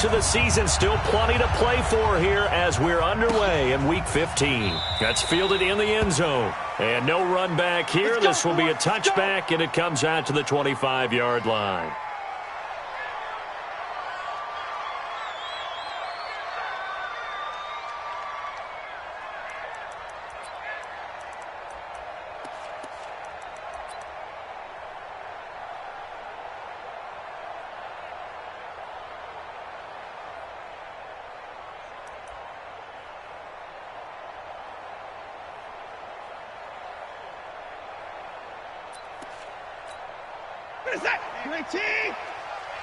weeks of the season, still plenty to play for here as we're underway in Week 15. That's fielded in the end zone. And no run back here. This will be a touchback, and it comes out to the 25-yard line.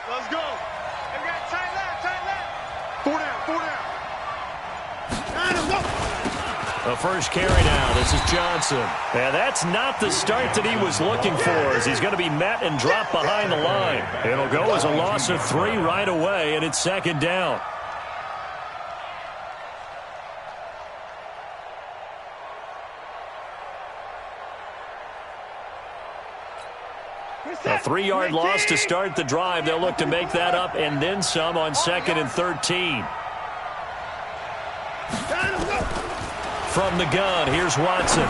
Let's go. We got tight left. 4 down. A first carry now. This is Johnson. And that's not the start that he was looking for, as he's going to be met and dropped behind the line. It'll go as a loss of 3 right away, and it's second down. A 3-yard loss to start the drive. They'll look to make that up and then some on 2nd and 13. From the gun, here's Watson.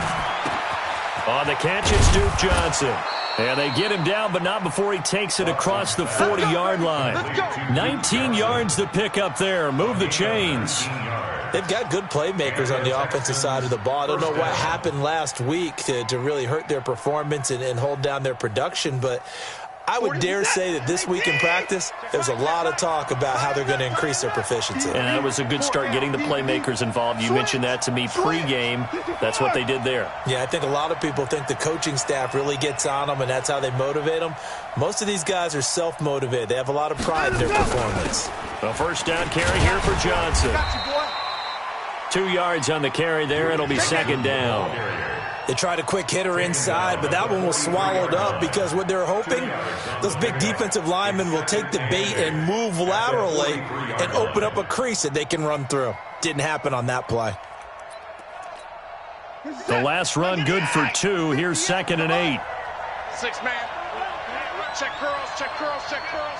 On the catch, it's Duke Johnson. And they get him down, but not before he takes it across the 40-yard line. 19 yards to pick up there. Move the chains. They've got good playmakers on the offensive side of the ball. I don't know what happened last week to really hurt their performance and hold down their production, but I would dare say that this week in practice, there's a lot of talk about how they're going to increase their proficiency. And that was a good start getting the playmakers involved. You mentioned that to me pregame. That's what they did there. Yeah, I think a lot of people think the coaching staff really gets on them, and that's how they motivate them. Most of these guys are self-motivated. They have a lot of pride in their performance. A first down carry here for Johnson. 2 yards on the carry there. It'll be second down. They tried a quick hitter inside, but that one was swallowed up because what they're hoping, those big defensive linemen will take the bait and move laterally and open up a crease that they can run through. Didn't happen on that play. The last run good for 2. Here's 2nd and 8. 6-man. Check curls, check curls, check curls.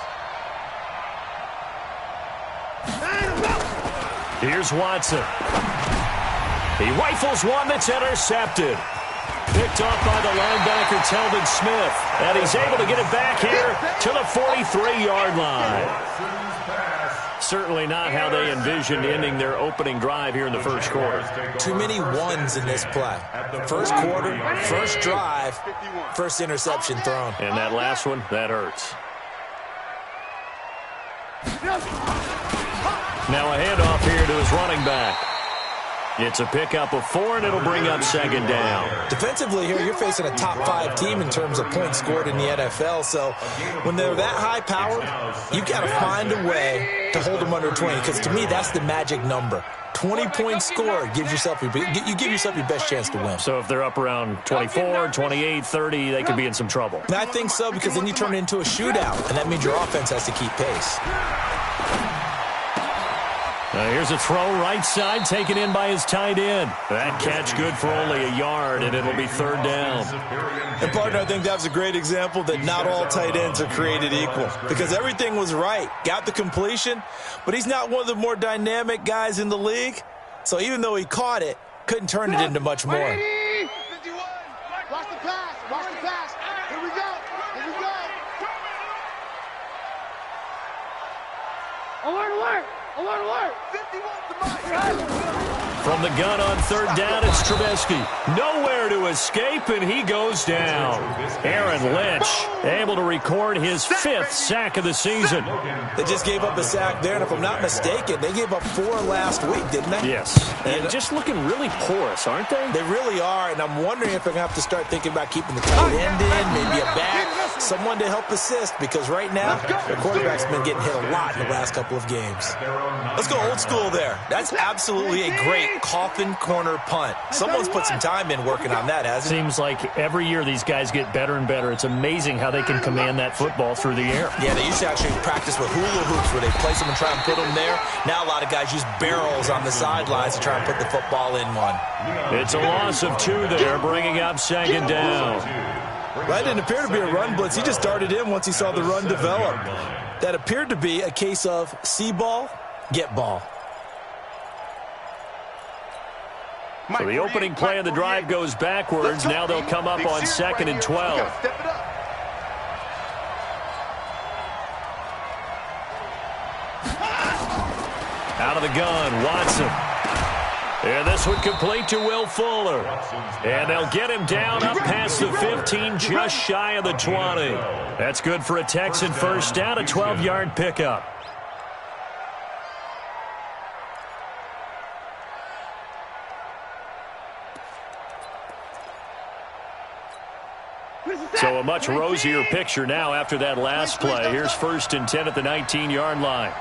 Here's Watson. He rifles one that's intercepted. Picked off by the linebacker, Telvin Smith. And he's able to get it back here to the 43-yard line. Certainly not how they envisioned ending their opening drive here in the first quarter. Too many ones in this play. First quarter, first drive, first interception thrown. And that last one, that hurts. Now a handoff here to his running back. It's a pickup of 4, and it'll bring up second down. Defensively here, you're facing a top-5 team in terms of points scored in the NFL. So when they're that high-powered, you got to find a way to hold them under 20. Because to me, that's the magic number. 20 points scored gives yourself you give yourself your best chance to win. So if they're up around 24, 28, 30, they could be in some trouble. I think so, because then you turn it into a shootout, and that means your offense has to keep pace. Here's a throw right side, taken in by his tight end. That catch good for only a yard, and it'll be third down. And, partner, I think that was a great example that not all tight ends are created equal, because everything was right. Got the completion, but he's not one of the more dynamic guys in the league. So even though he caught it, couldn't turn it into much more. 51. Watch the pass. Watch the pass. Here we go. Here we go. Alert, alert. Alert, alert. 51 to From the gun on third down, it's Trubisky. Nowhere to escape, and he goes down. Aaron Lynch able to record his 5th sack of the season. They just gave up a sack there, and if I'm not mistaken, they gave up 4 last week, didn't they? Yes. And just looking really porous, aren't they? They really are, and I'm wondering if they're going to have to start thinking about keeping the tight end in, maybe a back, someone to help assist, because right now, their quarterback's been getting hit a lot in the last couple of games. Let's go old school there. That's absolutely a great coffin corner punt. Someone's put some time in working on that, hasn't it? Seems like every year these guys get better and better. It's amazing how they can command that football through the air. Yeah, they used to actually practice with hula hoops where they place them and try and put them there. Now a lot of guys use barrels on the sidelines to try and put the football in one. It's a loss of 2 there, bringing up second down. That didn't appear to be a run blitz. He just darted in once he saw the run develop. That appeared to be a case of see ball, get ball. So the opening play of the drive goes backwards. Now they'll come up on 2nd and 12. Out of the gun, Watson. And this one complete to Will Fuller. And they'll get him down up past the 15, just shy of the 20. That's good for a Texan first down, a 12-yard pickup. So a much rosier picture now after that last play. Here's 1st and 10 at the 19-yard line.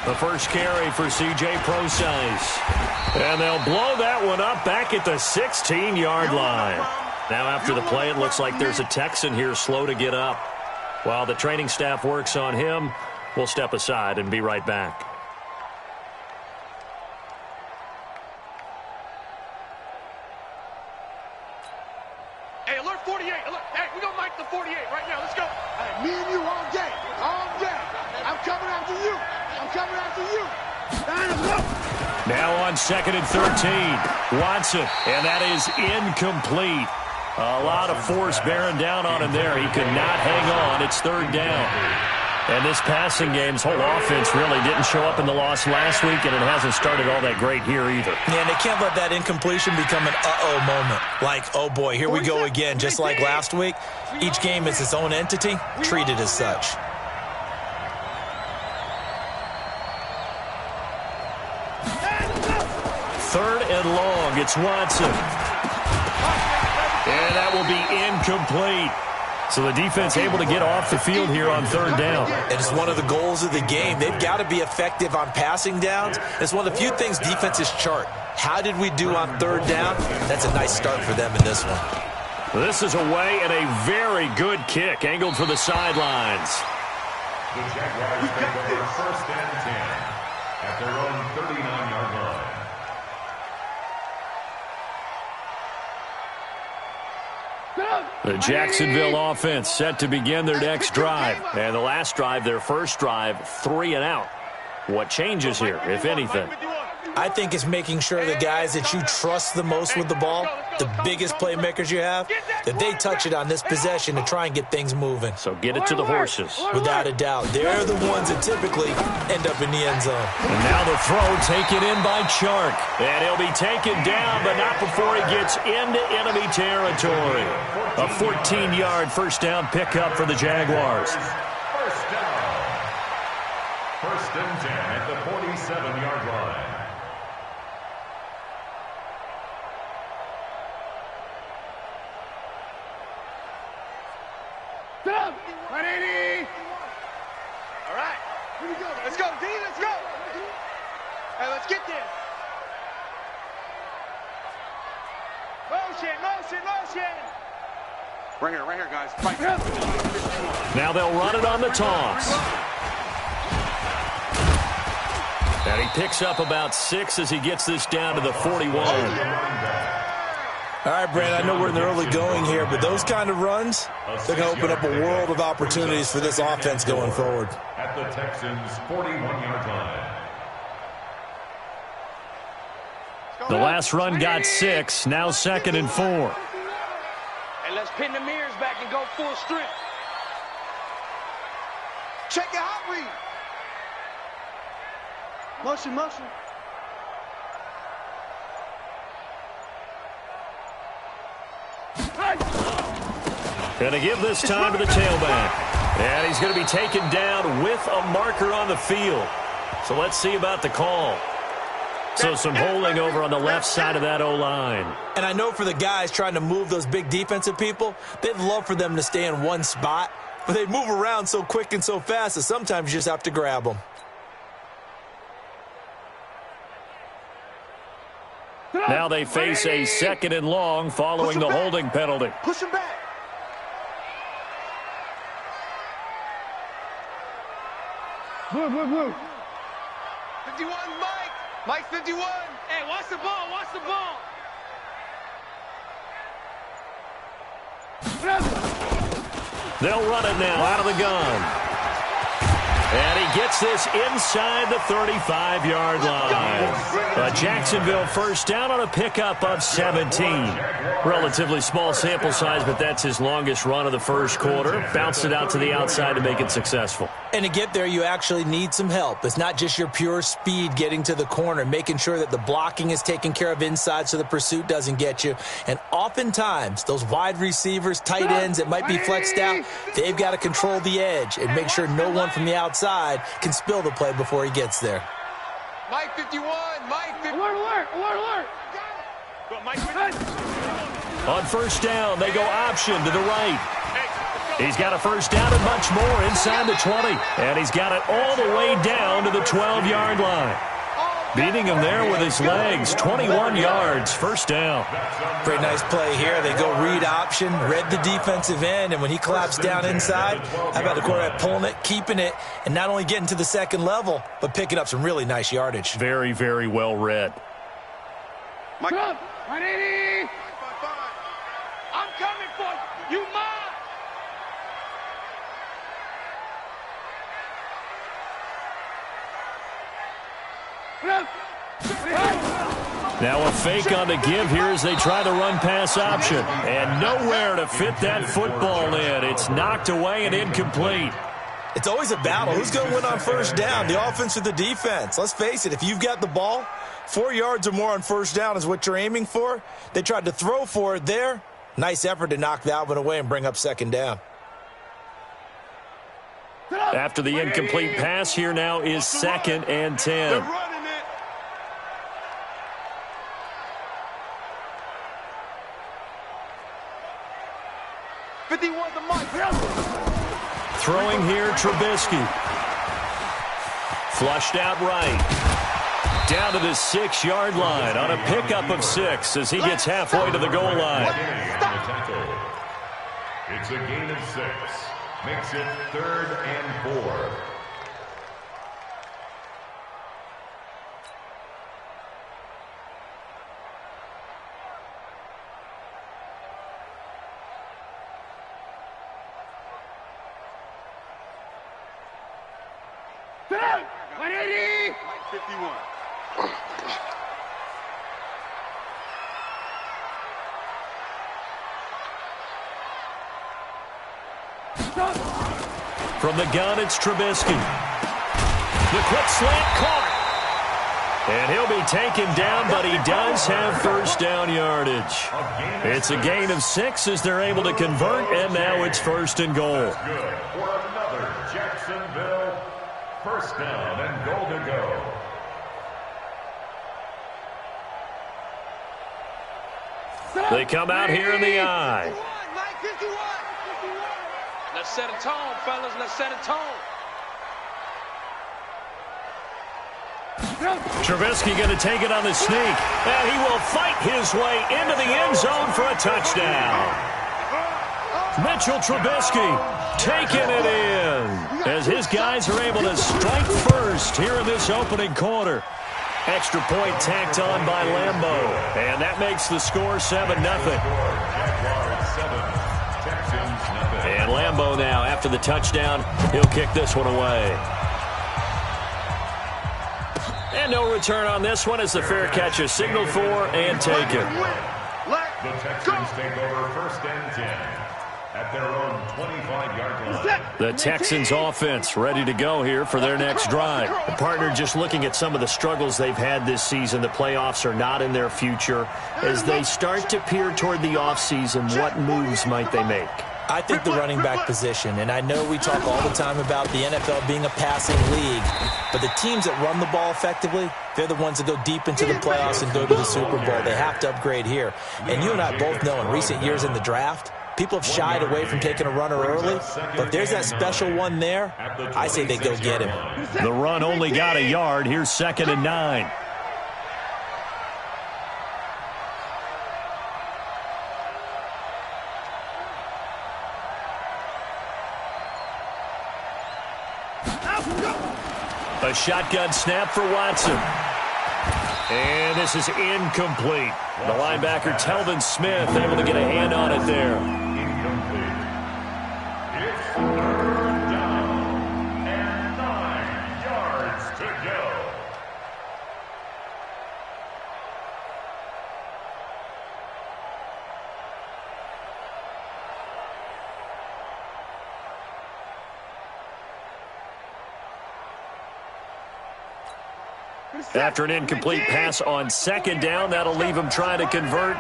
The first carry for C.J. Prosise. And they'll blow that one up back at the 16-yard line. Now after the play, it looks like there's a Texan here slow to get up. While the training staff works on him, we'll step aside and be right back. Hey, alert 48. Alert. Hey, we're going to mic the 48 right now. Let's go. Hey, me and you all day. All day. I'm coming after you. I'm coming after you. Now on 2nd and 13. Watson. And that is incomplete. A lot of force bearing down on him there. He could not hang on. It's 3rd down. And this passing game's whole offense really didn't show up in the loss last week, and it hasn't started all that great here either. Yeah, and they can't let that incompletion become an uh-oh moment. Like, oh boy, here we go again. Just like last week, each game is its own entity, treated as such. Third and long, it's Watson. And that will be incomplete. So the defense able to get off the field here on 3rd down. It's one of the goals of the game. They've got to be effective on passing downs. It's one of the few things defenses chart. How did we do on 3rd down? That's a nice start for them in this one. This is away and a very good kick angled for the sidelines. The Jaguars take over 1st and 10 at their own 39-yard line. The Jacksonville offense set to begin their next drive. And the last drive, their first drive, 3 and out. What changes here, if anything? I think it's making sure the guys that you trust the most with the ball, the biggest playmakers you have, that they touch it on this possession to try and get things moving. So get it to the horses. Without a doubt. They're the ones that typically end up in the end zone. And now the throw taken in by Chark. And he'll be taken down, but not before he gets into enemy territory. A 14-yard first down pickup for the Jaguars. First down. 1st and 10 at the 47-yard line. Stop! 180! All right. Here we go. Let's go, D. Let's go. Hey, let's get there. Motion, motion, motion. Right here, guys. Right. Now they'll run it on the toss. And he picks up about 6 as he gets this down to the 41. All right, Brandon, I know we're in the early going here, but those kind of runs, they're going to open up a world of opportunities for this offense going forward. At the Texans' 41-yard line. The last run got 6, now 2nd and 4. And let's pin the mirrors back and go full strength. Check your hot read. Motion, motion. Going to give this time to the tailback. And he's going to be taken down with a marker on the field. So let's see about the call. So some holding over on the left side of that O-line. And I know for the guys trying to move those big defensive people, they'd love for them to stay in one spot. But they move around so quick and so fast that sometimes you just have to grab them. Now they face a 2nd and long following the holding penalty. Push him back. Move, move, move. 51, Mike. Mike 51. Hey, watch the ball. Watch the ball. They'll run it now out of the gun. And he gets this inside the 35-yard line. A Jacksonville first down on a pickup of 17. Relatively small sample size, but that's his longest run of the first quarter. Bounced it out to the outside to make it successful. And to get there, you actually need some help. It's not just your pure speed getting to the corner, making sure that the blocking is taken care of inside so the pursuit doesn't get you. And oftentimes, those wide receivers, tight ends that might be flexed out, they've got to control the edge and make sure no one from the outside can spill the play before he gets there. Mike 51, Mike 51. Alert. Mike 51. On first down, they go option to the right. He's got a first down and much more inside the 20. And he's got it all the way down to the 12-yard line. Beating him there with his legs, 21 yards, first down. Pretty nice play here. They go read option, read the defensive end, and when he collapsed down inside, how about the quarterback pulling it, keeping it, and not only getting to the second level, but picking up some really nice yardage. Very, very well read. Mike. 180. I'm coming for you. You mine. Now a fake on the give here as they try to run pass option. And nowhere to fit that football in. It's knocked away and incomplete. It's always a battle. Who's going to win on first down, the offense or the defense? Let's face it, if you've got the ball, 4 yards or more on first down is what you're aiming for. They tried to throw for it there. Nice effort to knock that one away and bring up second down. After the incomplete pass, here now is 2nd and 10. Throwing here, Trubisky. Flushed out right. Down to the 6-yard line on a pickup of 6 as he gets halfway to the goal line. It's a gain of 6. Makes it 3rd and 4. From the gun, it's Trubisky. The quick slant caught. And he'll be taken down, but he does have first down yardage. It's a gain of 6 as they're able to convert, and now it's 1st and goal. That's good for another Jacksonville first down and goal to go. They come out here in the eye. Let's set a tone, fellas. Let's set a tone. Trubisky going to take it on the sneak. And he will fight his way into the end zone for a touchdown. Mitchell Trubisky taking it in as his guys are able to strike first here in this opening quarter. Extra point tacked on by Lambeau. And that makes the score 7-0. And Lambeau now, after the touchdown, he'll kick this one away. And no return on this one as the fair catch is signaled for and taken. The Texans take over 1st and 10 at their own 25-yard line. The Texans offense ready to go here for their next drive. The partner just looking at some of the struggles they've had this season. The playoffs are not in their future. As they start to peer toward the offseason, what moves might they make? I think the running back position, and I know we talk all the time about the NFL being a passing league, but the teams that run the ball effectively, they're the ones that go deep into the playoffs and go to the Super Bowl. They have to upgrade here. And you and I both know in recent years in the draft, people have shied away from taking a runner early, but if there's that special one there, I say they go get him. The run only got a yard. Here's 2nd and 9. A shotgun snap for Watson. And this is incomplete. The linebacker, Telvin Smith, able to get a hand on it there. Incomplete. It's third down and 9 yards to go. After an incomplete pass on second down, that'll leave him trying to convert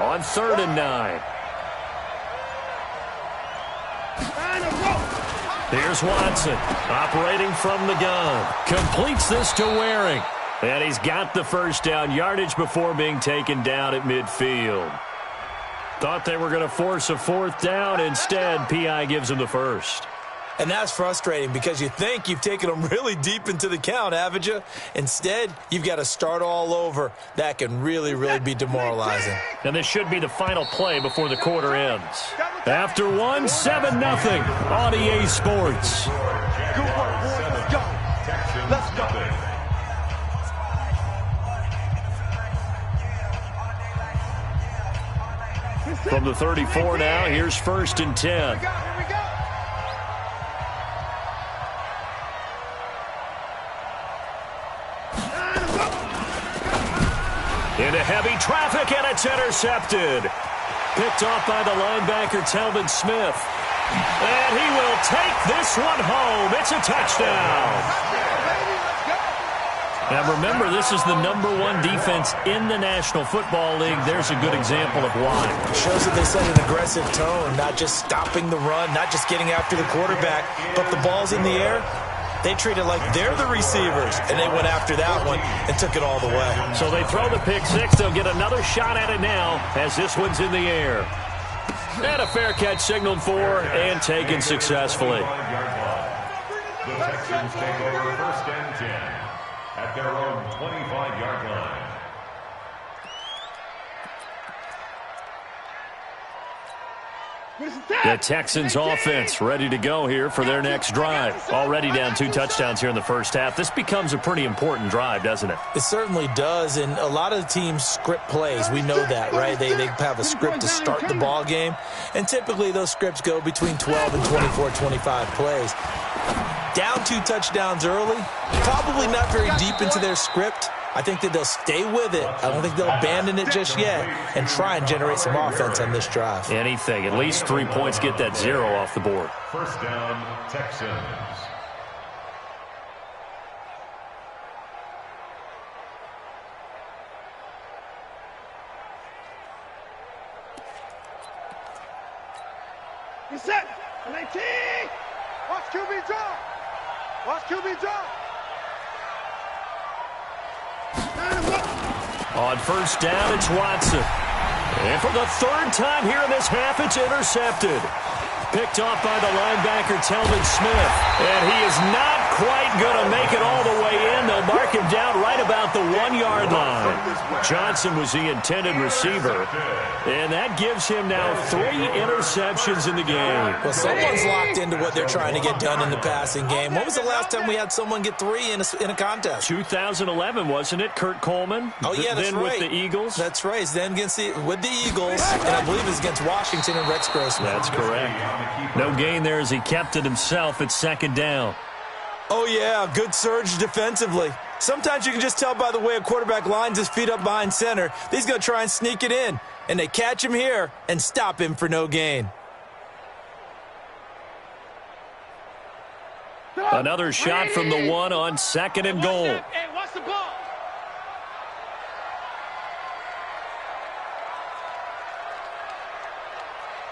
on 3rd and 9. Here's Watson, operating from the gun. Completes this to Waring. And he's got the first down, yardage before being taken down at midfield. Thought they were going to force a 4th down. Instead, P.I. gives him the first. And that's frustrating because you think you've taken them really deep into the count, haven't you? Instead, you've got to start all over. That can really, really be demoralizing. And this should be the final play before the quarter ends. After one, 7-0 on EA Sports. Good work, boys. Let's go. Let's go. From the 34 now, here's 1st and 10. Here we go. Into heavy traffic, and it's intercepted. Picked off by the linebacker, Telvin Smith. And he will take this one home. It's a touchdown. Now remember, this is the #1 defense in the National Football League. There's a good example of why. It shows that they set an aggressive tone, not just stopping the run, not just getting after the quarterback, but the ball's in the air. They treat it like they're the receivers, and they went after that one and took it all the way. So they throw the pick six. They'll get another shot at it now as this one's in the air. And a fair catch signaled for and taken successfully. The Texans take over 1st and 10 at their own 25-yard line. The Texans offense ready to go here for their next drive. Already down 2 touchdowns here in the first half. This becomes a pretty important drive, doesn't it? It certainly does, and a lot of the teams script plays. We know that, right? They have a script to start the ball game, and typically those scripts go between 12 and 24, 25 plays. Down 2 touchdowns early, probably not very deep into their script. I think that they'll stay with it. I don't think they'll abandon it just yet and try and generate some offense on this drive. Anything. At least 3 points, get that 0 off the board. 1st down, Texans. Reset. 19. Watch QB draw. Watch QB draw. On 1st down, it's Watson. And for the 3rd time here in this half, it's intercepted. Picked off by the linebacker, Telvin Smith. And he is not quite going to make it all the way in. They'll mark him down right about the 1-yard line. Johnson was the intended receiver. And that gives him now 3 interceptions in the game. Well, someone's locked into what they're trying to get done in the passing game. When was the last time we had someone get 3 in a contest? 2011, wasn't it? Kurt Coleman? Oh, yeah, that's then right. with the Eagles? That's right. It's then with the Eagles, and I believe it's against Washington and Rex Grossman. That's correct. No gain there as he kept it himself at 2nd down. Oh, yeah, good surge defensively. Sometimes you can just tell by the way a quarterback lines his feet up behind center. He's going to try and sneak it in, and they catch him here and stop him for no gain. Another shot from the 1 on 2nd and goal. Hey, watch the ball.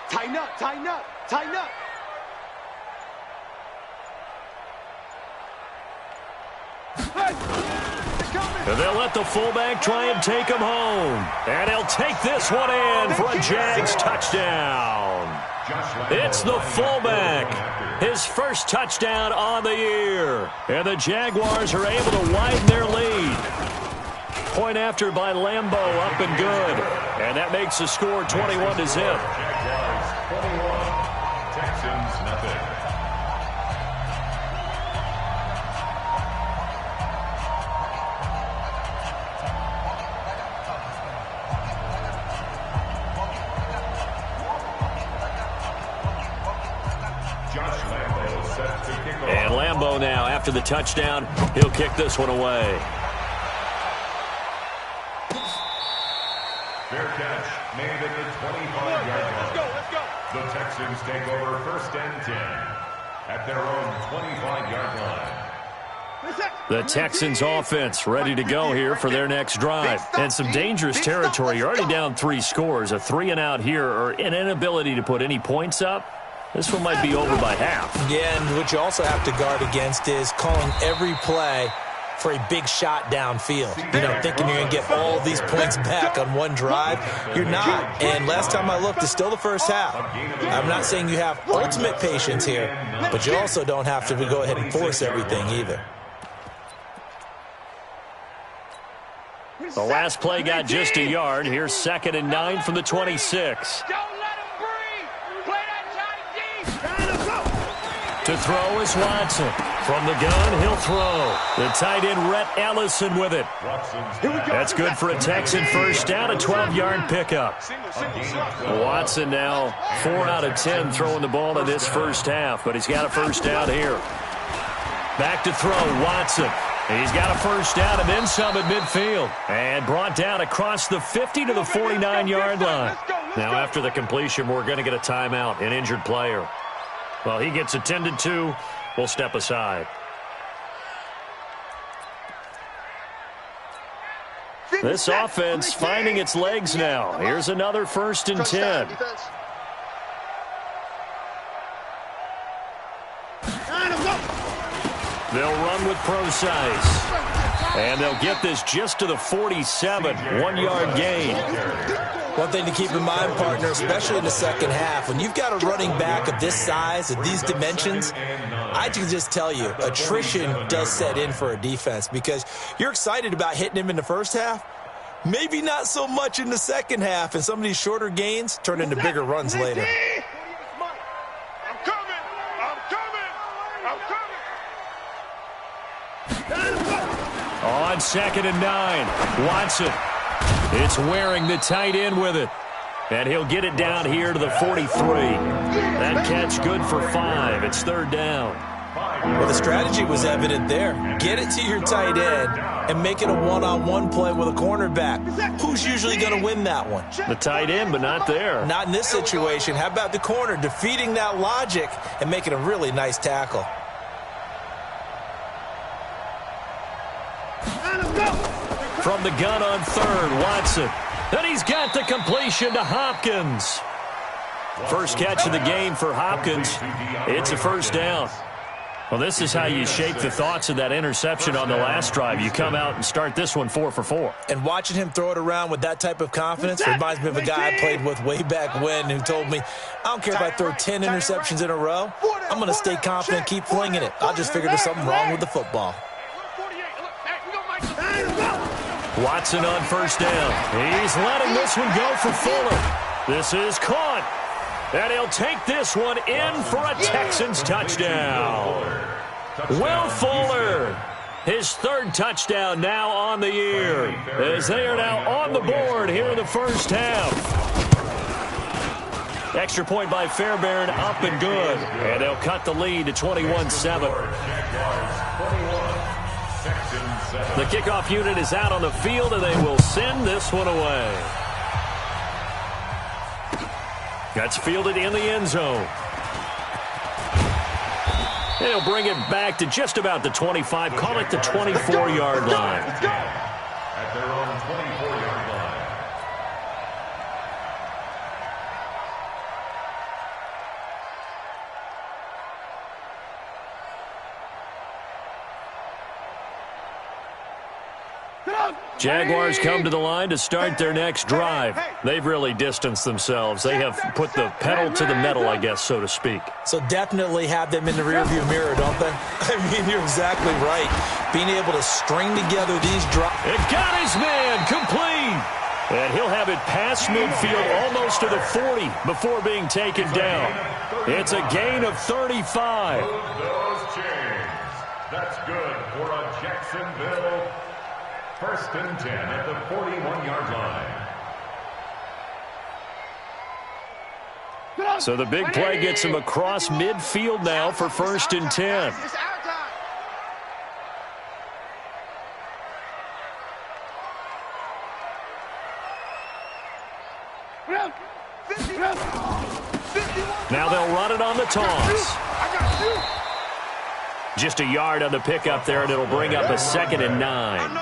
Tighten up, tighten up, tighten up. And they'll let the fullback try and take him home. And he'll take this one in for a Jags touchdown. It's the fullback. His first touchdown on the year. And the Jaguars are able to widen their lead. Point after by Lambeau, up and good. And that makes the score 21-0. Jaguars 21, Texans nothing. go now. After the touchdown, he'll kick this one away. Fair catch made at the 25-yard line. Let's go. The Texans take over 1st and 10 at their own 25-yard line. The Texans offense ready to go here for their next drive. And some dangerous territory. You're already down 3 scores. A 3-and-out here or an inability to put any points up. This one might be over by half. Yeah, and what you also have to guard against is calling every play for a big shot downfield. You know, thinking you're going to get all these points back on one drive. You're not. And last time I looked, it's still the first half. I'm not saying you have ultimate patience here, but you also don't have to go ahead and force everything either. The last play got just a yard. Here's 2nd and 9 from the 26. Don't let him breathe. Play that tight deep. To throw is Watson. From the gun, he'll throw. The tight end, Rhett Ellison, with it. That's good for a Texan first down, a 12-yard pickup. Watson now 4 out of 10 throwing the ball in this first half, but he's got a first down here. Back to throw, Watson. He's got a first down and then some at midfield. And brought down across the 50 to the 49-yard line. Now after the completion, we're going to get a timeout, an injured player. Well, he gets attended to. We'll step aside. This offense finding its legs now. Here's another 1st and 10. They'll run with Procise. And they'll get this just to the 47, 1-yard gain. One thing to keep in mind, partner, especially in the second half, when you've got a running back of this size, of these dimensions, I can just tell you, attrition does set in for a defense because you're excited about hitting him in the first half. Maybe not so much in the second half, and some of these shorter gains turn into bigger runs later. I'm coming. On 2nd and 9, Watson. It's wearing the tight end with it. And he'll get it down here to the 43. That catch good for 5. It's 3rd down. Well, the strategy was evident there. Get it to your tight end and make it a one-on-one play with a cornerback. Who's usually going to win that one? The tight end, but not there. Not in this situation. How about the corner defeating that logic and making a really nice tackle? From the gun on 3rd, Watson. And he's got the completion to Hopkins. First catch of the game for Hopkins. It's a first down. Well, this is how you shape the thoughts of that interception on the last drive. You come out and start this one 4 for 4. And watching him throw it around with that type of confidence reminds me of a guy I played with way back when who told me, I don't care if I throw 10 interceptions in a row. I'm going to stay confident, keep flinging it. I'll just figure there's something wrong with the football. Watson on first down. He's letting this one go for Fuller. This is caught. And he'll take this one in for a Texans touchdown. Will Fuller, his 3rd touchdown now on the year, as they are now on the board here in the first half. Extra point by Fairbairn, up and good. And they'll cut the lead to 21-7. The kickoff unit is out on the field, and they will send this one away. That's fielded in the end zone. And he'll bring it back to just about the 25, call it the 24-yard line. At their own 24-yard line. Jaguars come to the line to start their next drive. They've really distanced themselves. They have put the pedal to the metal, I guess, so to speak. So definitely have them in the rearview mirror, don't they? I mean, you're exactly right. Being able to string together these drives. It got his man complete. And he'll have it past midfield almost to the 40 before being taken down. It's a gain of 35. Those chains. That's good for a Jacksonville 1st and 10 at the 41-yard line. So the big play gets him across midfield now for 1st and 10. Now they'll run it on the toss. Just a yard on the pickup there, and it'll bring up a 2nd and 9.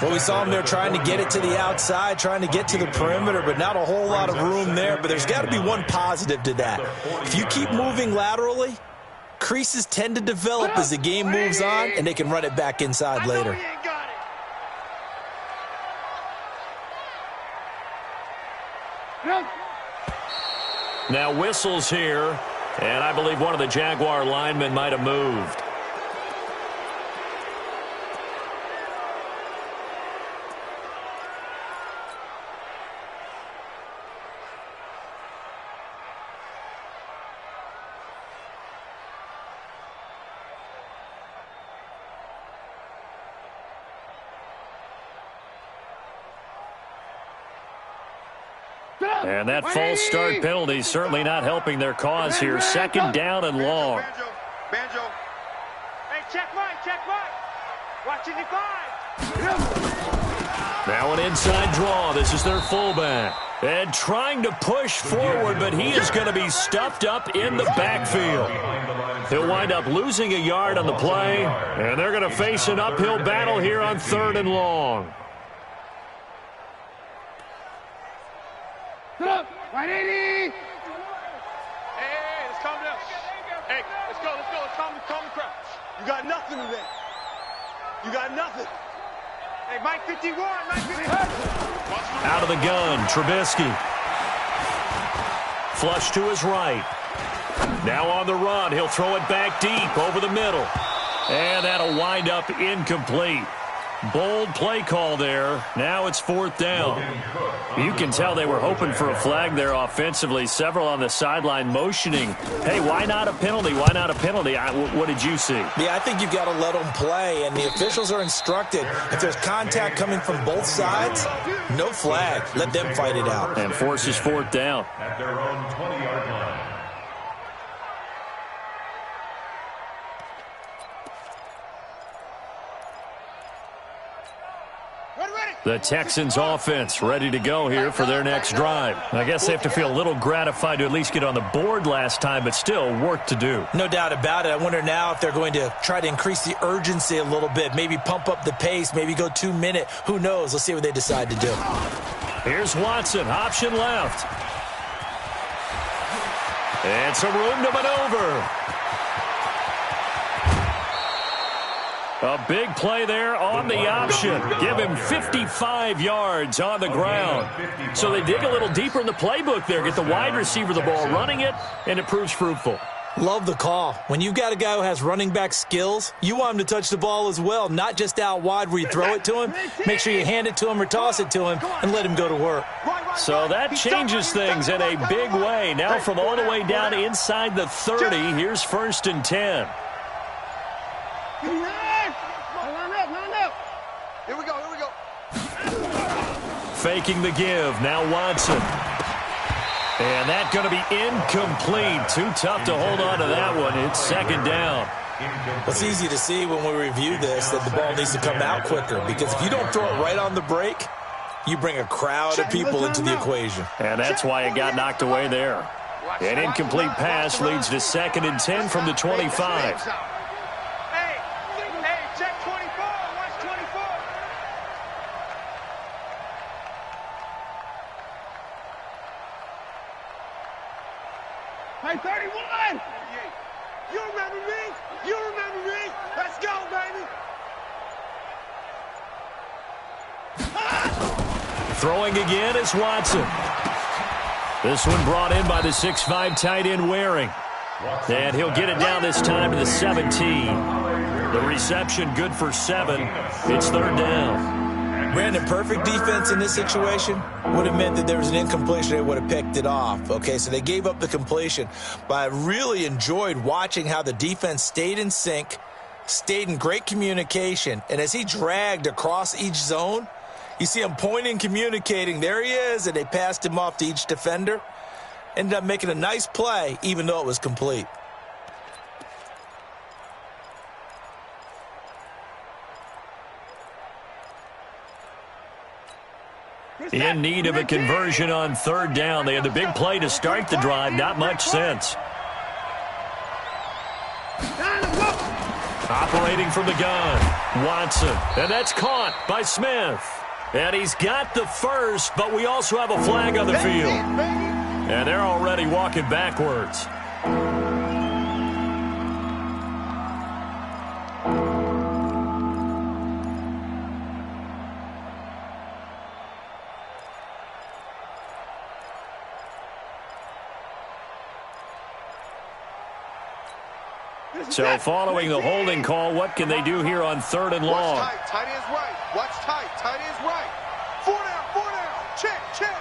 Well, we saw him there trying to get it to the outside, trying to get to the perimeter, but not a whole lot of room there. But there's got to be one positive to that. If you keep moving laterally, creases tend to develop as the game moves on, and they can run it back inside later. Now whistles here, and I believe one of the Jaguar linemen might have moved. And that false start penalty certainly not helping their cause here. 2nd down and long. Banjo. Hey, check right. Watching the 5. Now an inside draw. This is their fullback. And trying to push forward, but he is going to be stuffed up in the backfield. He'll wind up losing a yard on the play, and they're going to face an uphill battle here on 3rd and long. Right, 80. Hey, let's calm down. Hey, let's go. Let's calm the crowd. You got nothing today. You got nothing. Hey, Mike 51, Mike 51. Out of the gun, Trubisky. Flush to his right. Now on the run, he'll throw it back deep over the middle. And that'll wind up incomplete. Bold play call there. Now it's 4th down. You can tell they were hoping for a flag there offensively. Several on the sideline motioning. Hey, why not a penalty? Why not a penalty? What did you see? Yeah, I think you've got to let them play, and the officials are instructed. If there's contact coming from both sides, no flag. Let them fight it out. And forces 4th down. At their own 20-yard line. The Texans offense ready to go here for their next drive. I guess they have to feel a little gratified to at least get on the board last time, but still work to do. No doubt about it. I wonder now if they're going to try to increase the urgency a little bit, maybe pump up the pace, maybe go 2-minute. Who knows? Let's see what they decide to do. Here's Watson, option left. And some room to maneuver. A big play there on the option. Give him 55 yards on the ground. So they dig a little deeper in the playbook there, get the wide receiver the ball, running it, and it proves fruitful. Love the call. When you've got a guy who has running back skills, you want him to touch the ball as well, not just out wide where you throw it to him. Make sure you hand it to him or toss it to him and let him go to work. So that changes things in a big way. Now from all the way down inside the 30, here's 1st and 10. Here we go. Faking the give. Now Watson. And that's going to be incomplete. Too tough to hold on to that one. It's 2nd down. It's easy to see when we review this that the ball needs to come out quicker, because if you don't throw it right on the break, you bring a crowd of people into the equation. And that's why it got knocked away there. An incomplete pass leads to 2nd and 10 from the 25. Hey, 31! You remember me? Let's go, baby! Throwing again is Watson. This one brought in by the 6'5" tight end Waring. And he'll get it down this time to the 17. The reception good for 7. It's 3rd down. Brandon, perfect defense in this situation would have meant that there was an incompletion. They would have picked it off. Okay, so they gave up the completion. But I really enjoyed watching how the defense stayed in sync, stayed in great communication. And as he dragged across each zone, you see him pointing, communicating. There he is, and they passed him off to each defender. Ended up making a nice play, even though it was complete. In need of a conversion on third down. They had the big play to start the drive. Not much sense. Operating from the gun, Watson. And that's caught by Smith. And he's got the first, but we also have a flag on the field. And they're already walking backwards. So following the holding call, what can they do here on third and long? Watch tight, tight ends right. Watch tight, tight ends right. 4 down, check, check.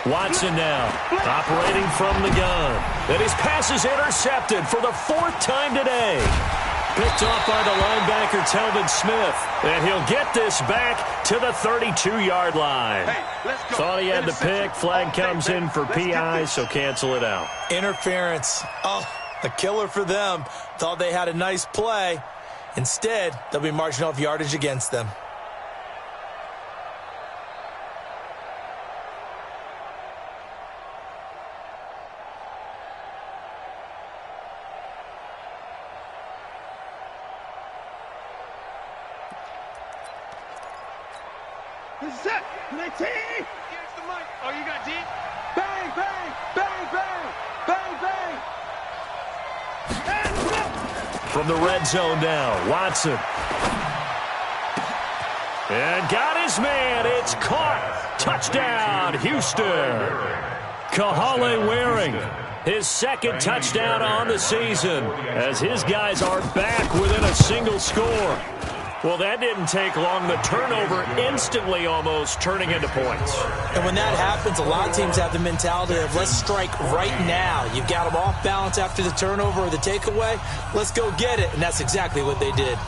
Watson now, operating from the gun. And his pass is intercepted for the 4th time today. Picked off by the linebacker, Telvin Smith. And he'll get this back to the 32-yard line. Hey, let's go. Thought he had the pick. Flag comes in for PI, so cancel it out. Interference. Oh, a killer for them. Thought they had a nice play. Instead, they'll be marching off yardage against them. This is it. Next team. Here's the mic. Oh, you got deep? Bang, bang, bang, bang, bang, bang. And go. From the red zone now, Watson. And got his man. It's caught. Touchdown, Houston. Kahale Waring, his 2nd touchdown on the season, as his guys are back within a single score. Well, that didn't take long. The turnover instantly almost turning into points. And when that happens, a lot of teams have the mentality of let's strike right now. You've got them off balance after the turnover or the takeaway. Let's go get it. And that's exactly what they did.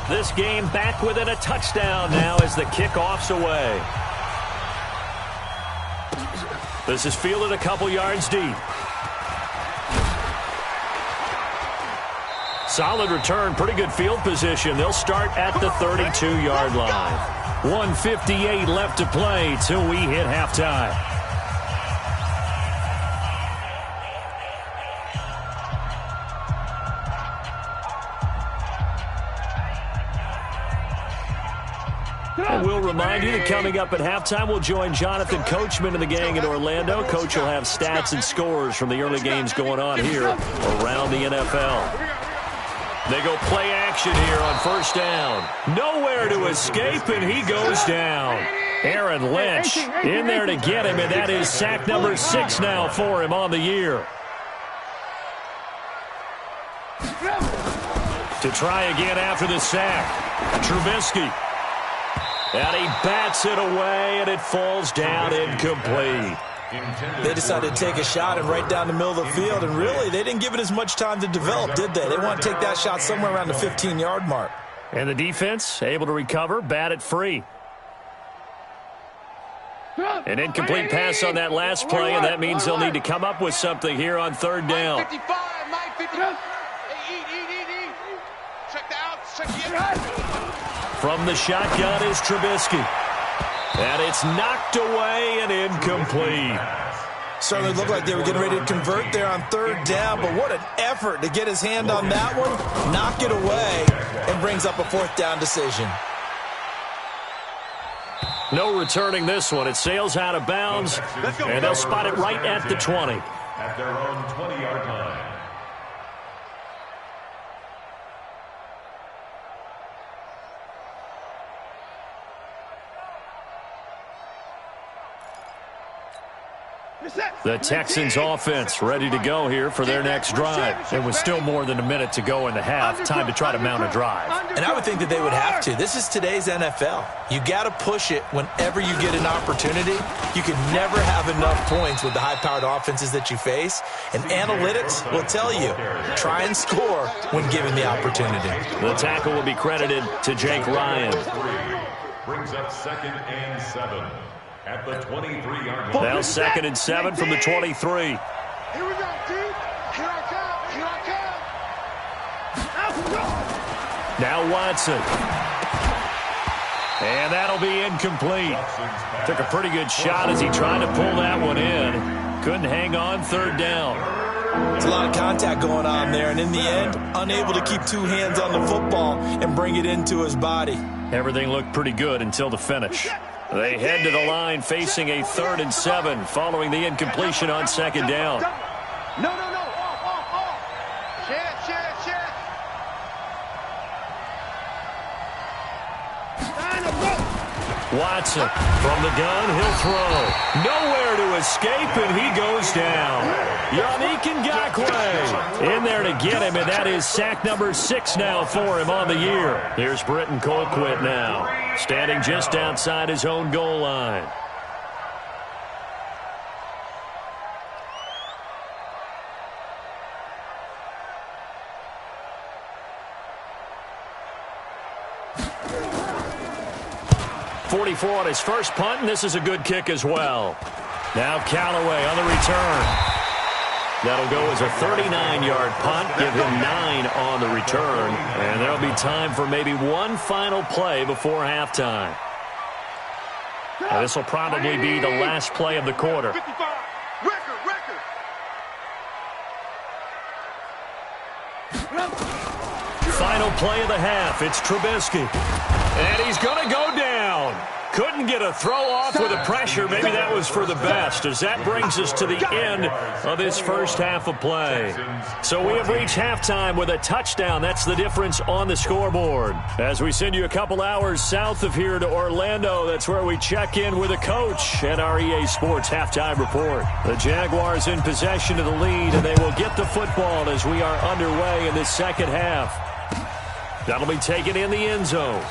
This game back within a touchdown now as the kickoff's away. This is fielded a couple yards deep. Solid return, pretty good field position. They'll start at the 32-yard line. 1:58 left to play till we hit halftime. And we'll remind you that coming up at halftime, we'll join Jonathan Coachman and the gang in Orlando. Coach will have stats and scores from the early games going on here around the NFL. They go play action here on first down. Nowhere to escape, and he goes down. Aaron Lynch in there to get him, and that is sack number 6 now for him on the year. To try again after the sack, Trubisky. And he bats it away, and it falls down incomplete. They decided to take a shot and right down the middle of the field, and really, they didn't give it as much time to develop, did they? They want to take that shot somewhere around the 15-yard mark. And the defense able to recover, bat it free. An incomplete pass on that last play, and that means they'll need to come up with something here on third down. 55, Mike 55. Hey, eat. Check the outs, check the inside. From the shotgun is Trubisky. And it's knocked away and incomplete. Certainly looked like they were getting ready to convert there on third down, but what an effort to get his hand on that one, knock it away, and brings up a 4th down decision. No returning this one. It sails out of bounds, and they'll spot it right at the 20. At their own 20-yard line. The Texans offense ready to go here for their next drive. And with still more than a minute to go in the half, time to try to mount a drive. And I would think that they would have to. This is today's NFL. You got to push it whenever you get an opportunity. You can never have enough points with the high-powered offenses that you face. And analytics will tell you, try and score when given the opportunity. The tackle will be credited to Jake Ryan. Brings up 2nd and 7. At the 23-yard line. Now 2nd and 7 from the 23. Here we go, dude. Here I come. Now Watson. And that'll be incomplete. Took a pretty good shot as he tried to pull that one in. Couldn't hang on third down. There's a lot of contact going on there, and in the end, unable to keep two hands on the football and bring it into his body. Everything looked pretty good until the finish. They head to the line facing a 3rd and 7 following the incompletion on 2nd down. No. Off. Share. Watson from the gun, he'll throw. Nowhere to escape, and he goes down. Yannick Ngakoue in there to get him, and that is sack number 6 now for him on the year. Here's Britton Colquitt now, standing just outside his own goal line. .44 on his first punt, and this is a good kick as well. Now Callaway on the return. That'll go as a 39-yard punt, give him 9 on the return, and there'll be time for maybe one final play before halftime. Now, this will probably be the last play of the quarter. 55. Record. Final play of the half. It's Trubisky. And he's going to go down. Couldn't get a throw off with the pressure. Maybe that was for the best, as that brings us to the end of this first half of play. So we have reached halftime with a touchdown. That's the difference on the scoreboard. As we send you a couple hours south of here to Orlando, that's where we check in with a coach at our EA Sports Halftime Report. The Jaguars in possession of the lead, and they will get the football as we are underway in this second half. That'll be taken in the end zone.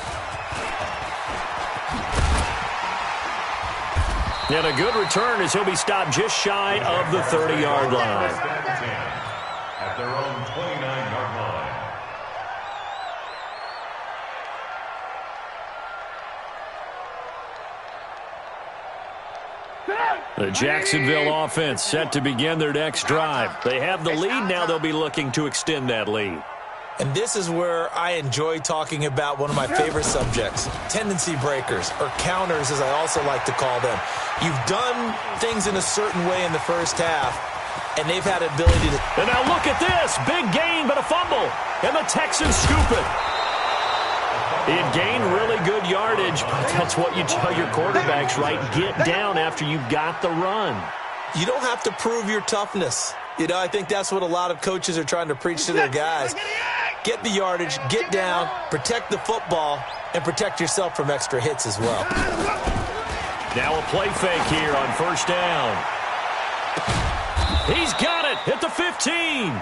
And a good return as he'll be stopped just shy of the 30-yard line. At their own 29-yard line. The Jacksonville offense set to begin their next drive. They have the lead. Now they'll be looking to extend that lead. And this is where I enjoy talking about one of my favorite subjects, tendency breakers, or counters as I also like to call them. You've done things in a certain way in the first half, and they've had ability to... And now look at this. Big gain, but a fumble. And the Texans scoop it. He had gained really good yardage, but that's what you tell your quarterbacks, right? Get down after you've got the run. You don't have to prove your toughness. You know, I think that's what a lot of coaches are trying to preach to their guys. Get the yardage, get down, protect the football, and protect yourself from extra hits as well. Now a play fake here on first down. He's got it at the 15.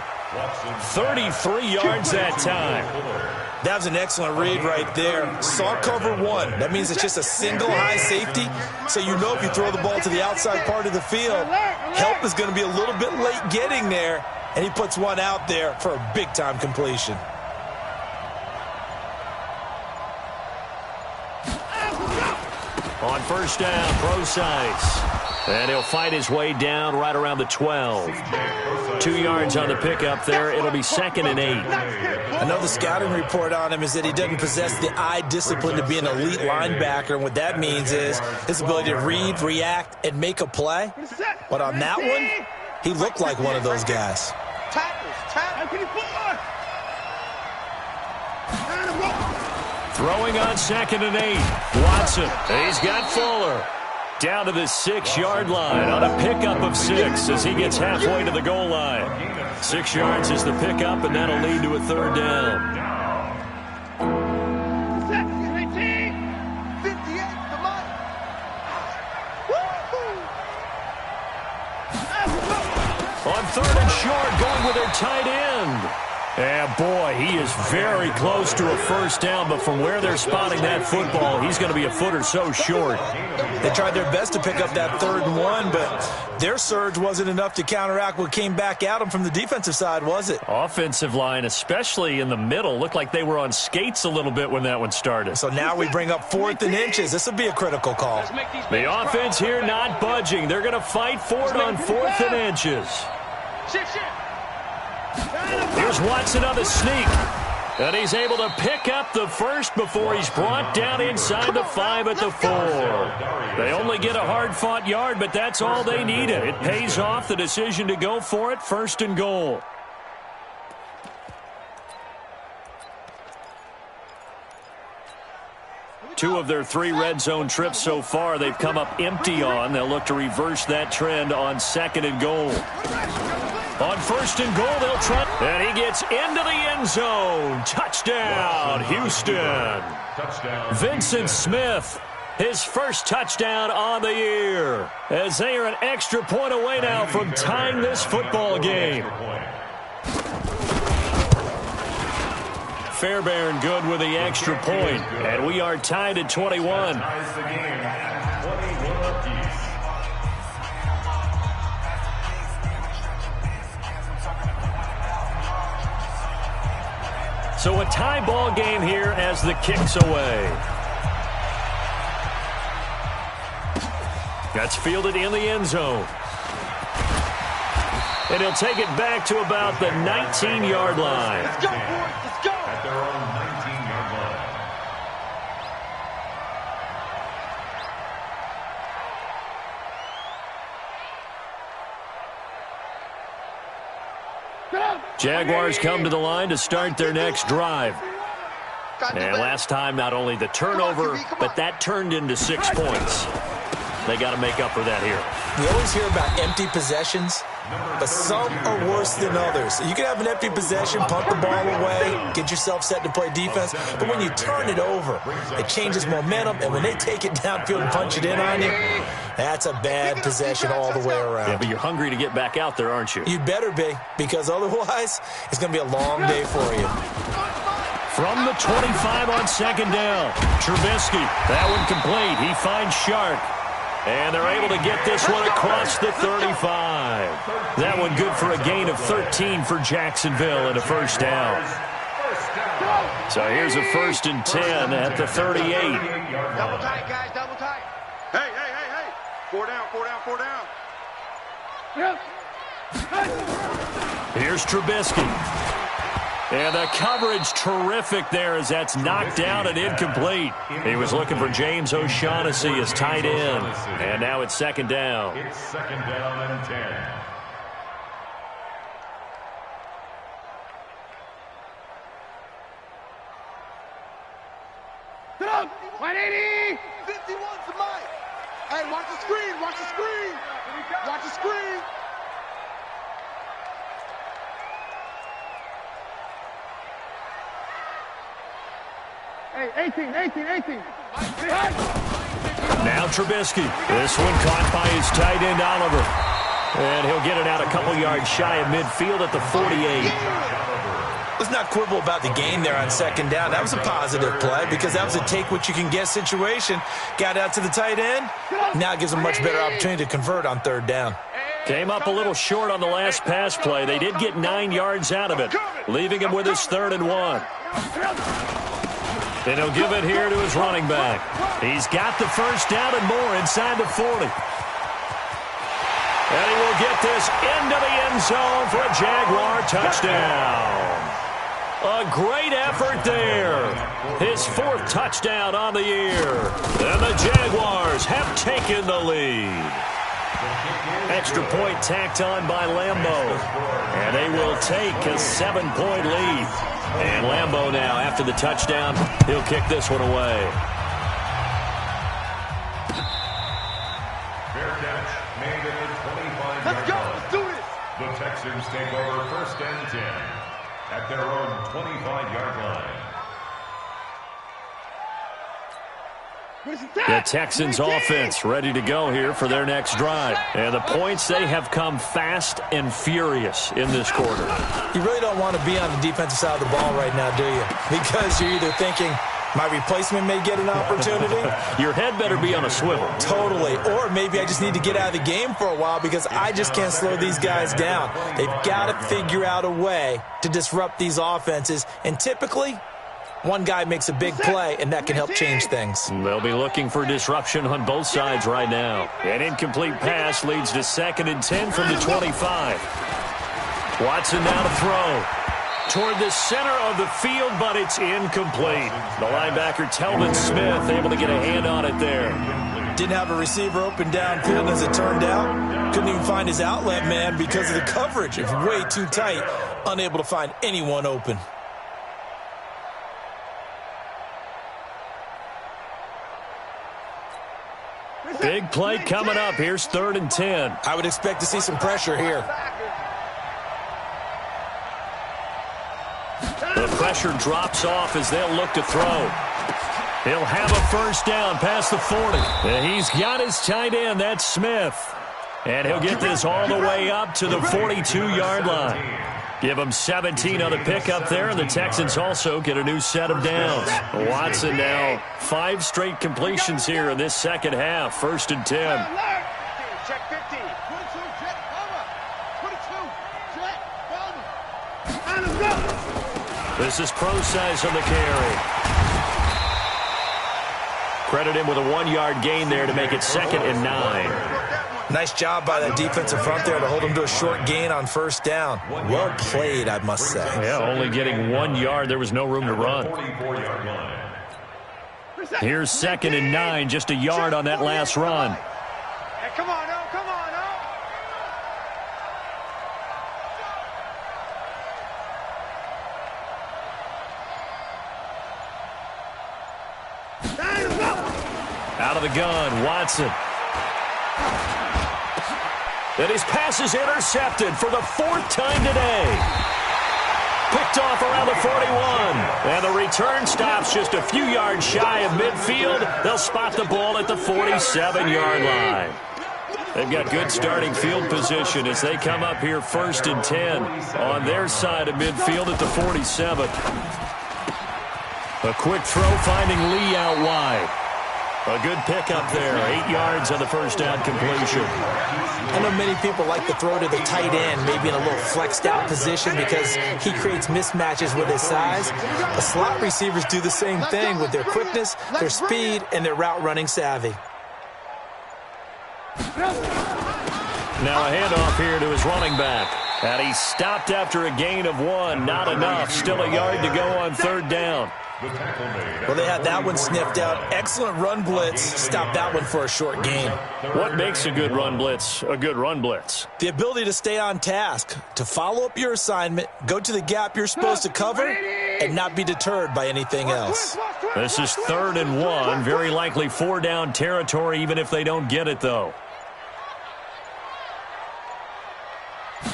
33 yards that time. That was an excellent read right there. Saw cover one. That means it's just a single high safety. So you know if you throw the ball to the outside part of the field, help is going to be a little bit late getting there. And he puts one out there for a big-time completion. On first down, Procise. And he'll fight his way down right around the 12. 2 yards on the pickup there. It'll be 2nd and 8. I know the scouting report on him is that he doesn't possess the eye discipline to be an elite linebacker. And what that means is his ability to read, react, and make a play. But on that one, he looked like one of those guys. Throwing on 2nd and 8. Watson. He's got Fuller. Down to the 6-yard line on a pickup of 6 as he gets halfway to the goal line. 6 yards is the pickup, and that'll lead to a 3rd down. On 3rd and short, going with their tight end. And boy, he is very close to a first down, but from where they're spotting that football, he's going to be a foot or so short. They tried their best to pick up that 3rd and 1, but their surge wasn't enough to counteract what came back at them from the defensive side, was it? Offensive line, especially in the middle, looked like they were on skates a little bit when that one started. So now we bring up 4th and inches. This will be a critical call. The offense here not budging. They're going to fight for it on 4th and inches. Here's Watson on the sneak. And he's able to pick up the first before he's brought down inside the 5 at the 4. They only get a hard-fought yard, but that's all they needed. It pays off, the decision to go for it, 1st and goal. Two of their 3 red zone trips so far they've come up empty on. They'll look to reverse that trend on 2nd and goal. On 1st and goal, they'll try. And he gets into the end zone. Touchdown, Houston. Vincent Smith, his first touchdown on the year. As they are an extra point away now from tying this football game. Fairbairn good with the extra point. And we are tied at 21. So a tie ball game here as the kick's away. That's fielded in the end zone. And he'll take it back to about the 19-yard line. Let's go, boys. Let's go. At their own 19-yard line. Jaguars come to the line to start their next drive. And last time, not only the turnover, but that turned into 6 points. They got to make up for that here. We always hear about empty possessions, but some are worse than others. You can have an empty possession, punt the ball away, get yourself set to play defense, but when you turn it over, it changes momentum, and when they take it downfield and punch it in on you, that's a bad possession all the way around. Yeah, but you're hungry to get back out there, aren't you? You better be, because otherwise, it's going to be a long day for you. From the 25 on 2nd down, Trubisky, that one complete. He finds Shark. And they're able to get this one across the 35. That one good for a gain of 13 for Jacksonville and a first down. So here's a 1st and 10 at the 38. Double tight, guys, double tight. Hey. 4 down, 4 down, 4 down. Here's Trubisky. And the coverage terrific there as that's knocked down and incomplete. He was looking for James O'Shaughnessy as tight end. And now it's 2nd down. It's 2nd down and 10. Get up! 180! 51's the mic. Hey, watch the screen, watch the screen. Watch the screen. Hey, 18. Now Trubisky. This one caught by his tight end, Oliver. And he'll get it out a couple yards shy of midfield at the 48. Let's not quibble about the gain there on 2nd down. That was a positive play because that was a take-what-you-can-get situation. Got out to the tight end. Now gives them much better opportunity to convert on 3rd down. Came up a little short on the last pass play. They did get 9 yards out of it, leaving him with his 3rd and 1. And he'll give it here to his running back. He's got the first down and more inside the 40. And he will get this into the end zone for a Jaguar touchdown. A great effort there. His 4th touchdown on the year. And the Jaguars have taken the lead. Extra point tacked on by Lambeau. And they will take a 7-point lead. And Lambeau now, after the touchdown, he'll kick this one away. Fair catch made at the 25-yard Let's go, line. let's do this. The Texans take over 1st and 10 at their own 25-yard line. The Texans offense ready to go here for their next drive. And the points, they have come fast and furious in this quarter. You really don't want to be on the defensive side of the ball right now, do you? Because you're either thinking, my replacement may get an opportunity. Your head better be on a swivel. Totally. Or maybe I just need to get out of the game for a while because I just can't slow these guys down. They've got to figure out a way to disrupt these offenses. And typically, one guy makes a big play, and that can help change things. They'll be looking for disruption on both sides right now. An incomplete pass leads to 2nd and 10 from the 25. Watson now to throw. Toward the center of the field, but it's incomplete. The linebacker, Telvin Smith, able to get a hand on it there. Didn't have a receiver open downfield as it turned out. Couldn't even find his outlet man because of the coverage. It was way too tight. Unable to find anyone open. Big play coming up. Here's 3rd and 10. I would expect to see some pressure here. The pressure drops off as they'll look to throw. He'll have a first down past the 40. And he's got his tight end. That's Smith. And he'll get this all the way up to the 42-yard line. Give him 17 on the pickup there, and the Texans also get a new set of downs. Watson now 5 straight completions here in this second half. 1st and 10. Check 15. 22, check, cover. 22, check, cover. This is Procise on the carry. Credit him with a 1-yard gain there to make it 2nd and 9. Nice job by that defensive front there to hold him to a short gain on 1st down. Well played, I must say. Yeah, only getting 1 yard. There was no room to run. Here's 2nd and 9, just a yard on that last run. Hey, come on, oh, come on, oh. Out of the gun, Watson. And his pass is intercepted for the 4th time today. Picked off around the 41. And the return stops just a few yards shy of midfield. They'll spot the ball at the 47-yard line. They've got good starting field position as they come up here 1st and 10 on their side of midfield at the 47. A quick throw finding Lee out wide. A good pickup there. 8 yards on the first down completion. I know many people like to throw to the tight end, maybe in a little flexed out position because he creates mismatches with his size. The slot receivers do the same thing with their quickness, their speed, and their route running savvy. Now a handoff here to his running back. And he stopped after a gain of 1. Not enough. Still a yard to go on 3rd down. Well, they had that one sniffed out. Excellent run blitz. Stopped that one for a short gain. What makes a good run blitz a good run blitz? The ability to stay on task, to follow up your assignment, go to the gap you're supposed to cover, and not be deterred by anything else. This is 3rd and 1. Very likely 4-down territory, even if they don't get it, though.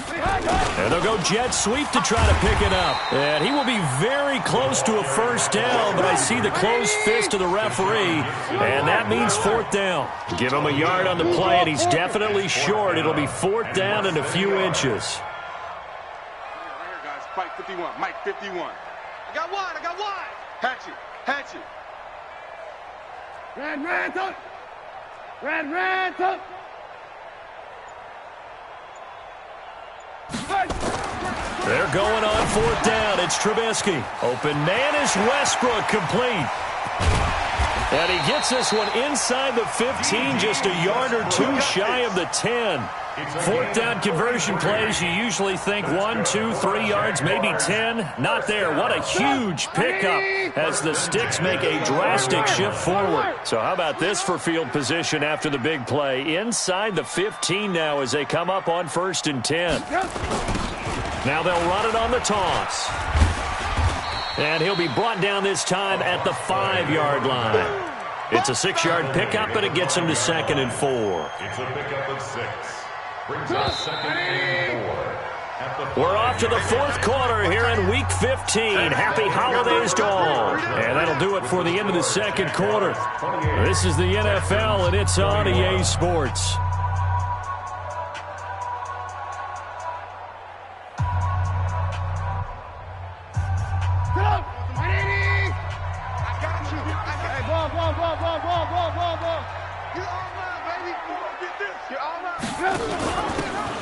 And they'll go jet sweep to try to pick it up. And he will be very close to a first down, but I see the closed fist of the referee, and that means 4th down. Give him a yard on the play, and he's definitely short. It'll be 4th down and a few inches. Right here, guys. Mike 51. Mike 51. I got one. I got one. Hatchet. Hatchet. Red, up. Red, up. They're going on 4th down. It's Trubisky. Open man is Westbrook, complete. And he gets this one inside the 15, just a yard or 2 shy of the 10. 4th down conversion plays, you usually think 1, 2, 3 yards, maybe 10. Not there. What a huge pickup as the sticks make a drastic shift forward. So how about this for field position after the big play? Inside the 15 now as they come up on 1st and 10. Now they'll run it on the toss. And he'll be brought down this time at the 5-yard line. It's a 6-yard pickup, but it gets him to 2nd and 4. It's a pickup of 6. Brings us 2nd and 4. We're off to the 4th quarter here in Week 15. Happy holidays to all. And that'll do it for the end of the 2nd quarter. This is the NFL, and it's on EA Sports.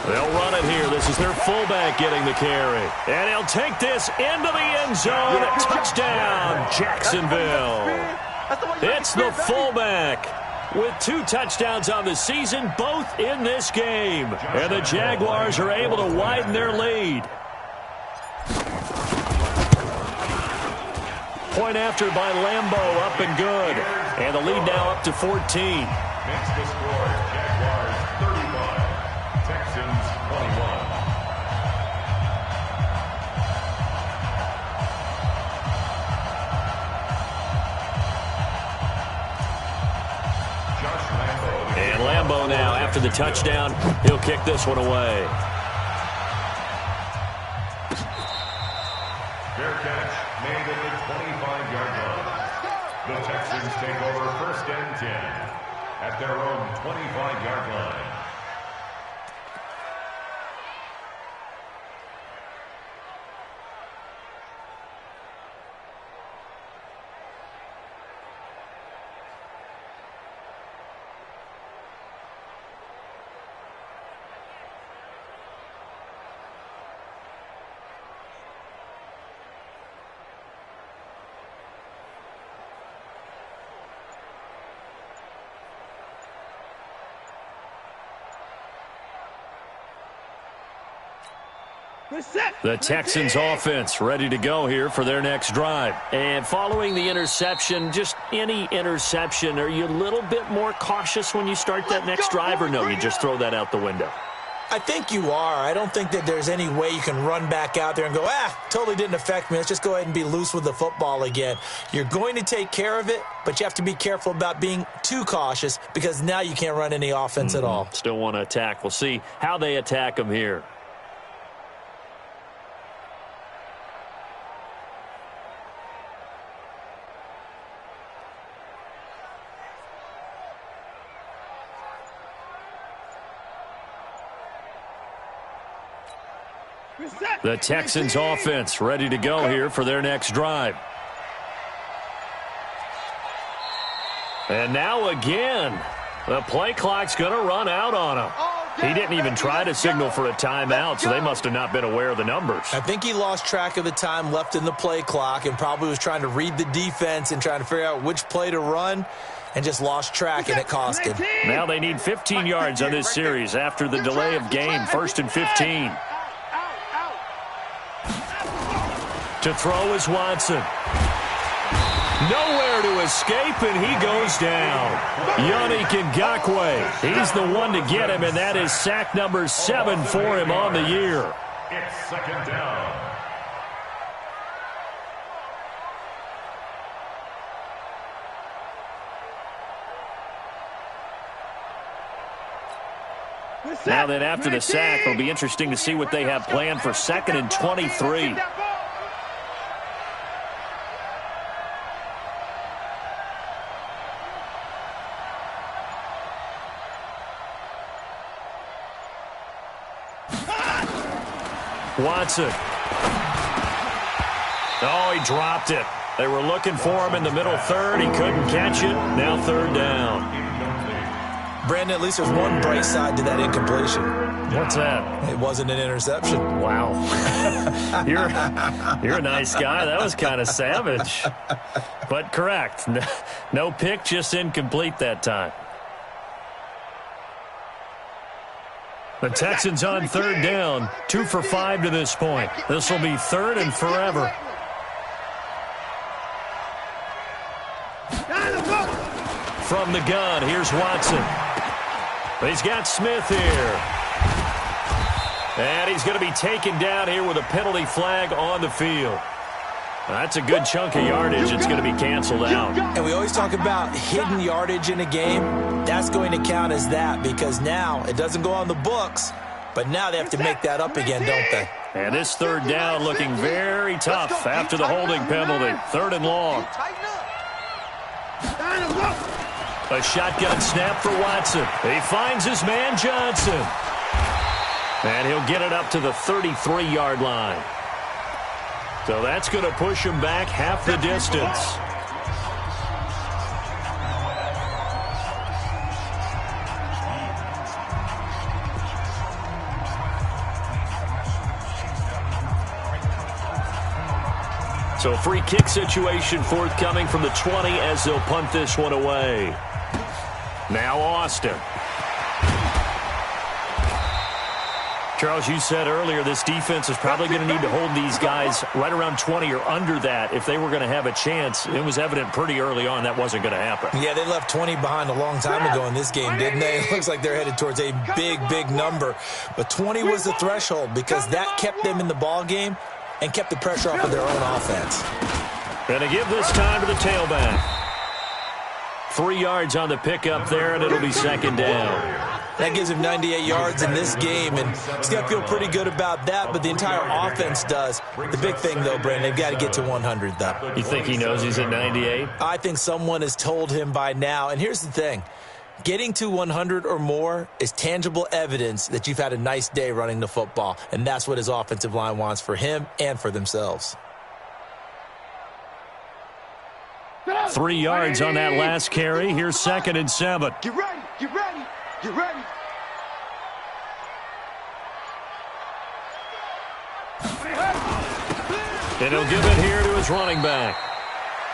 They'll run it here. This is their fullback getting the carry. And he'll take this into the end zone. Touchdown, Jacksonville. It's the fullback. with 2 touchdowns on the season, both in this game. And the Jaguars are able to widen their lead. Point after by Lambeau, up and good. And the lead now up to 14. Makes the score Jaguars 35, Texans 21. And Lambeau now, after the touchdown, he'll kick this one away. Fair catch made at the 25-yard line. The Texans take over 1st and 10 at their own 25-yard line. The Texans offense ready to go here for their next drive. And following the interception, just any interception, are you a little bit more cautious when you start that next drive, or no, you just throw that out the window? I think you are. I don't think that there's any way you can run back out there and go, totally didn't affect me. Let's just go ahead and be loose with the football again. You're going to take care of it, but you have to be careful about being too cautious because now you can't run any offense at all. Still want to attack. We'll see how they attack them here. The Texans offense ready to go here for their next drive. And now again, the play clock's going to run out on him. He didn't even try to signal for a timeout, so they must have not been aware of the numbers. I think he lost track of the time left in the play clock and probably was trying to read the defense and trying to figure out which play to run and just lost track, and it cost him. Now they need 15 yards on this series after the delay of game, 1st and 15. To throw is Watson. Nowhere to escape, and he goes down. Yannick Ngakoue, he's the one to get him, and that is sack number 7 for him on the year. It's 2nd down. Now then, after the sack, it'll be interesting to see what they have planned for 2nd and 23. Watson. Oh, he dropped it. They were looking for him in the middle 3rd. He couldn't catch it. Now 3rd down. Brandon, at least there's one bright side to that incompletion. What's that? It wasn't an interception. Wow. You're a nice guy. That was kind of savage. But correct. No pick, just incomplete that time. The Texans on 3rd down, 2 for 5 to this point. This will be 3rd and forever. From the gun, here's Watson. He's got Smith here. And he's going to be taken down here with a penalty flag on the field. That's a good chunk of yardage. It's going to be canceled out. And we always talk about hidden yardage in a game. That's going to count as that because now it doesn't go on the books, but now they have to make that up again, don't they? And this 3rd down looking very tough after the holding penalty. 3rd and long. A shotgun snap for Watson. He finds his man Johnson. And he'll get it up to the 33-yard line. So that's going to push him back half the distance. So a free kick situation forthcoming from the 20 as they'll punt this one away. Now Austin. Charles, you said earlier this defense is probably going to need to hold these guys right around 20 or under that if they were going to have a chance. It was evident pretty early on that wasn't going to happen. Yeah, they left 20 behind a long time ago in this game, didn't they? It looks like they're headed towards a big, big number. But 20 was the threshold because that kept them in the ball game and kept the pressure off of their own offense. Going to give this time to the tailback. 3 yards on the pickup there, and it'll be second down. That gives him 98 yards in this game, and he's got to feel pretty good about that, but the entire offense does. The big thing, though, Brandon, they've got to get to 100, though. You think he knows he's at 98? I think someone has told him by now, and here's the thing. Getting to 100 or more is tangible evidence that you've had a nice day running the football, and that's what his offensive line wants for him and for themselves. 3 yards on that last carry. Here's 2nd and 7. Get ready, get ready, get ready. And he'll give it here to his running back.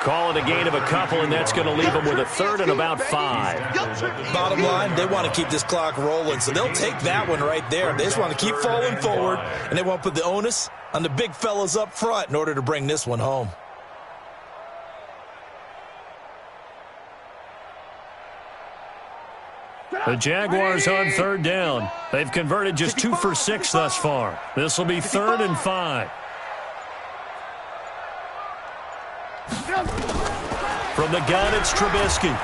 Call it a gain of a couple, and that's going to leave him with a 3rd and about 5. Bottom line, they want to keep this clock rolling, so they'll take that one right there. They just want to keep falling forward, and they want to put the onus on the big fellas up front in order to bring this one home. The Jaguars on 3rd down. They've converted just 2 for 6 thus far. This will be 3rd and 5. From the gun, it's Trubisky.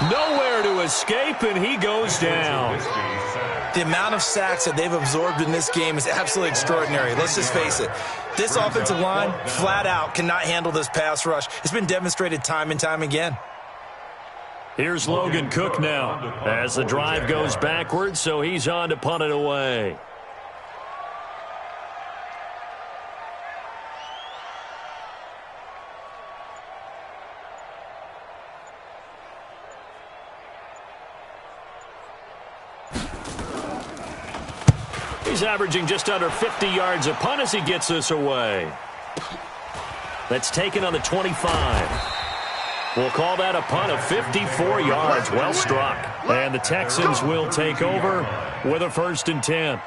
Nowhere to escape, and he goes down. The amount of sacks that they've absorbed in this game is absolutely extraordinary. Let's just face it. This offensive line, flat out, cannot handle this pass rush. It's been demonstrated time and time again. Here's Logan Cook now as the drive goes backwards, so he's on to punt it away. He's averaging just under 50 yards a punt as he gets this away. That's taken on the 25. We'll call that a punt of 54 yards. Well struck. And the Texans will take over with a 1st and 10.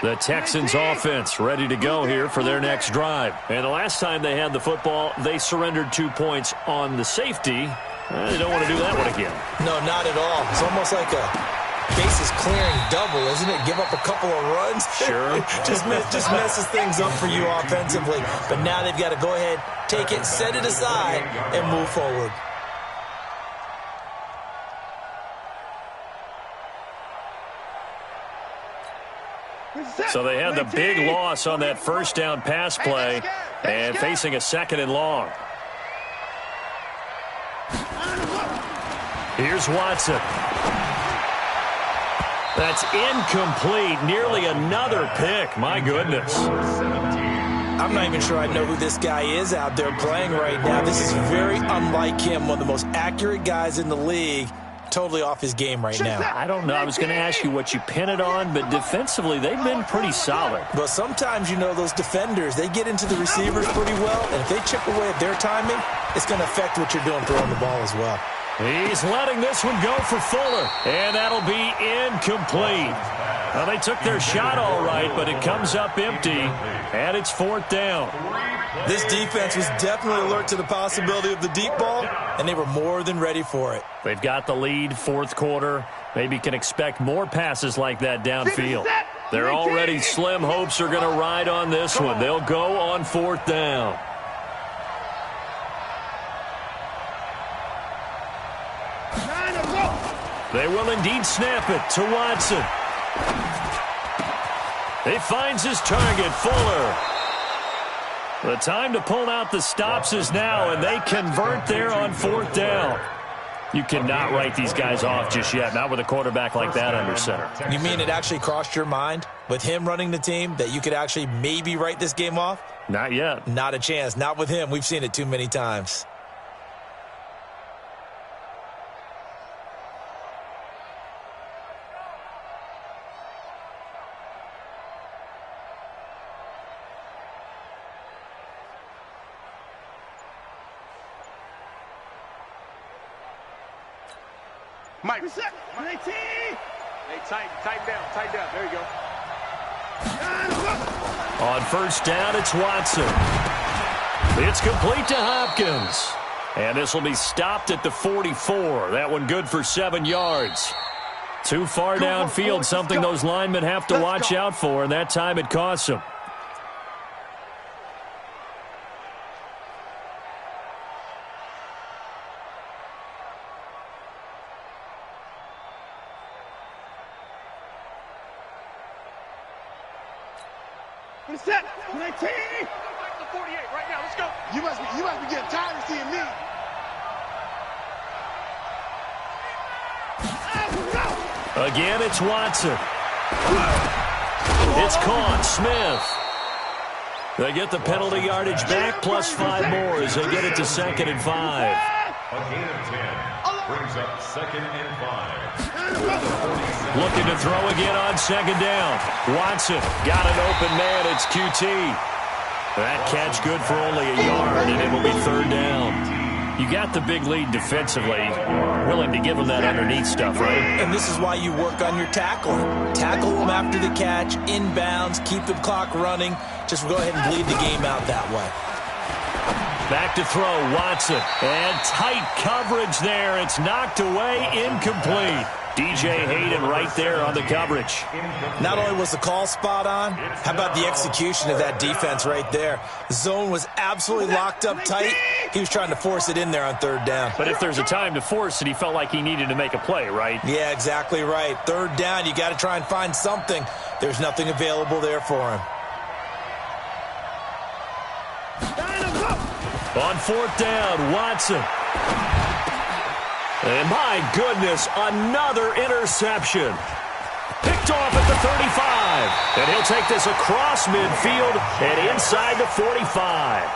The Texans offense ready to go here for their next drive. And the last time they had the football, they surrendered 2 points on the safety. They don't want to do that one again. No, not at all. It's almost like a bases clearing double, isn't it? Give up a couple of runs. Sure. just messes things up for you offensively. But now they've got to go ahead, take it, set it aside, and move forward. So they had the big loss on that 1st down pass play and facing a 2nd and long. Here's Watson. That's incomplete. Nearly another pick. My goodness. I'm not even sure I know who this guy is out there playing right now. This is very unlike him. One of the most accurate guys in the league. Totally off his game right now. I don't know. I was going to ask you what you pin it on, but defensively, they've been pretty solid. But sometimes, you know, those defenders, they get into the receivers pretty well, and if they chip away at their timing, it's going to affect what you're doing throwing the ball as well. He's letting this one go for Fuller, and that'll be incomplete. Well, they took their shot all right, but it comes up empty, and it's 4th down. This defense was definitely alert to the possibility of the deep ball, and they were more than ready for it. They've got the lead, 4th quarter. Maybe can expect more passes like that downfield. They're already slim hopes are going to ride on this one. They'll go on 4th down. They will indeed snap it to Watson. He finds his target, Fuller. The time to pull out the stops is now, and they convert there on 4th down. You cannot write these guys off just yet, not with a quarterback like that under center. You mean it actually crossed your mind with him running the team that you could actually maybe write this game off? Not yet. Not a chance. Not with him. We've seen it too many times. Mike. Reset. Hey, tighten down. There you go. On first down, it's Watson. It's complete to Hopkins. And this will be stopped at the 44. That one good for 7 yards. Too far downfield, something those linemen have to watch out for, and that time it costs them. Set. 19. The 48 right now. Let's go. You must be getting tired of seeing me. Again, it's Watson. It's caught. Smith. They get the penalty yardage back, plus 5 more as they get it to 2nd and 5. A gain of 10 brings up 2nd and 5. Looking to throw again on 2nd down. Watson got an open man. It's QT. That catch good for only a yard, and it will be 3rd down. You got the big lead defensively. Willing to give them that underneath stuff, right? And this is why you work on your tackling. Tackle them after the catch, inbounds, keep the clock running. Just go ahead and bleed the game out that way. Back to throw, Watson. And tight coverage there. It's knocked away, incomplete. DJ Hayden right there on the coverage. Not only was the call spot on, how about the execution of that defense right there? The zone was absolutely locked up tight. He was trying to force it in there on 3rd down. But if there's a time to force it, he felt like he needed to make a play, right? Yeah, exactly right. 3rd down, you got to try and find something. There's nothing available there for him. On 4th down, Watson. And my goodness, another interception. Picked off at the 35. And he'll take this across midfield and inside the 45.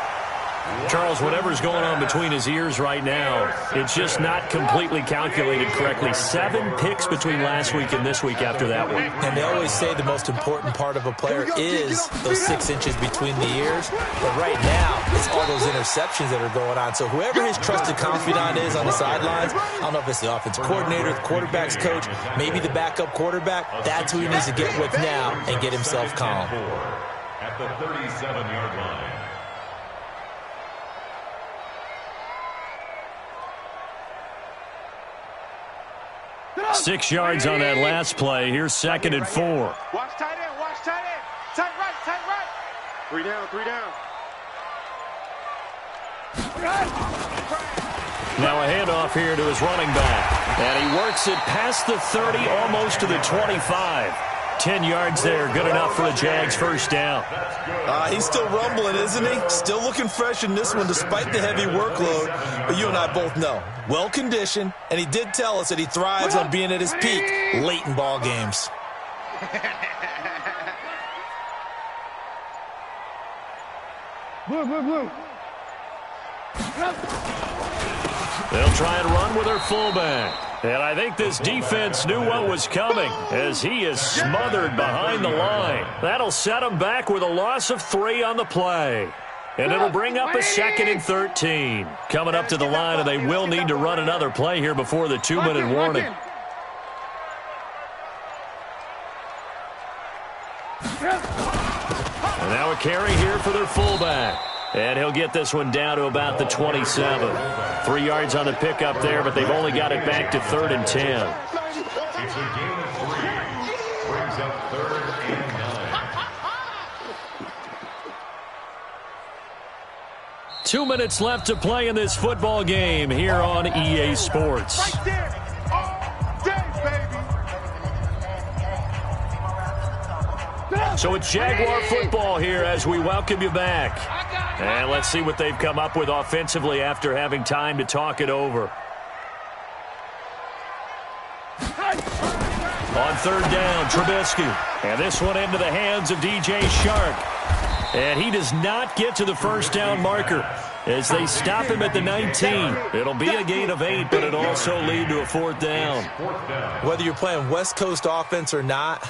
Charles, whatever's going on between his ears right now, it's just not completely calculated correctly. 7 picks between last week and this week after that one. And they always say the most important part of a player is those 6 inches between the ears. But right now, it's all those interceptions that are going on. So whoever his trusted confidant is on the sidelines, I don't know if it's the offensive coordinator, the quarterback's coach, maybe the backup quarterback, that's who he needs to get with now and get himself calm. At the 37-yard line. 6 yards on that last play. Here's 2nd and 4. Watch tight end. Tight right. 3 down. Now a handoff here to his running back. And he works it past the 30, almost to the 25. 10 yards there, good enough for a Jags 1st down. He's still rumbling, isn't he? Still looking fresh in this one despite the heavy workload. But you and I both know, well-conditioned, and he did tell us that he thrives on being at his peak late in ball games. Blue. They'll try and run with their fullback. And I think this defense knew what was coming as he is smothered behind the line. That'll set him back with a loss of 3 on the play. And it'll bring up a 2nd and 13. Coming up to the line, and they will need to run another play here before the 2-minute warning. And now a carry here for their fullback. And he'll get this one down to about the 27. 3 yards on the pickup there, but they've only got it back to 3rd and 10. It's a gain of 3. Brings up 3rd and 9. 2 minutes left to play in this football game here on EA Sports. Right there. All day, baby. So it's Jaguar football here as we welcome you back. And let's see what they've come up with offensively after having time to talk it over. On 3rd down, Trubisky. And this one into the hands of DJ Shark. And he does not get to the 1st down marker as they stop him at the 19. It'll be a gain of 8, but it'll also lead to a 4th down. Whether you're playing West Coast offense or not,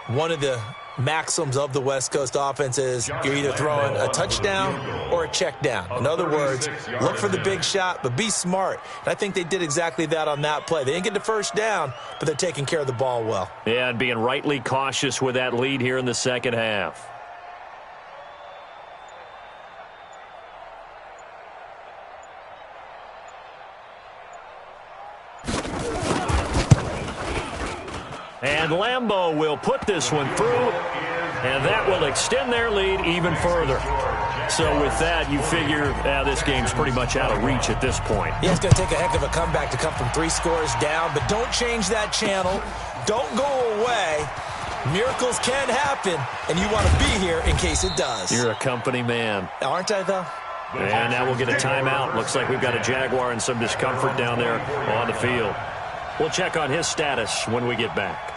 one of the maxims of the West Coast offense is you're either throwing a touchdown or a check down. In other words, look for the big shot, but be smart. And I think they did exactly that on that play. They didn't get the first down, but they're taking care of the ball well. Yeah, and being rightly cautious with that lead here in the second half. And Lambeau will put this one through, and that will extend their lead even further. So with that, you figure this game's pretty much out of reach at this point. Yeah, it's going to take a heck of a comeback to come from 3 scores down, but don't change that channel. Don't go away. Miracles can happen, and you want to be here in case it does. You're a company man. Aren't I, though? And now we'll get a timeout. Looks like we've got a Jaguar in some discomfort down there on the field. We'll check on his status when we get back.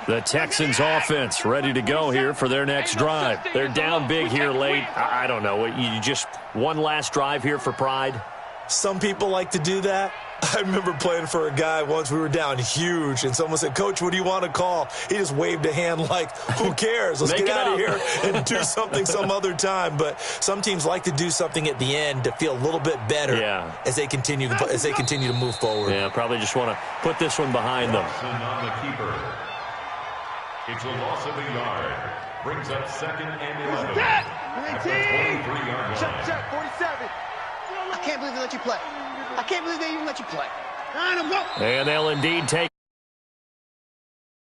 The Texans offense ready to go here for their next drive. They're down big here late. I don't know. You just one last drive here for pride? Some people like to do that. I remember playing for a guy once. We were down huge, and someone said, "Coach, what do you want to call?" He just waved a hand like, who cares? Let's get out of here and do something some other time. But some teams like to do something at the end to feel a little bit better as they continue to move forward. Yeah, probably just want to put this one behind them. On the keeper. It's a loss of a yard. Brings up 2nd and 11. At the 23-yard line. Check, 47. I can't believe they let you play. I can't believe they even let you play. And they'll indeed take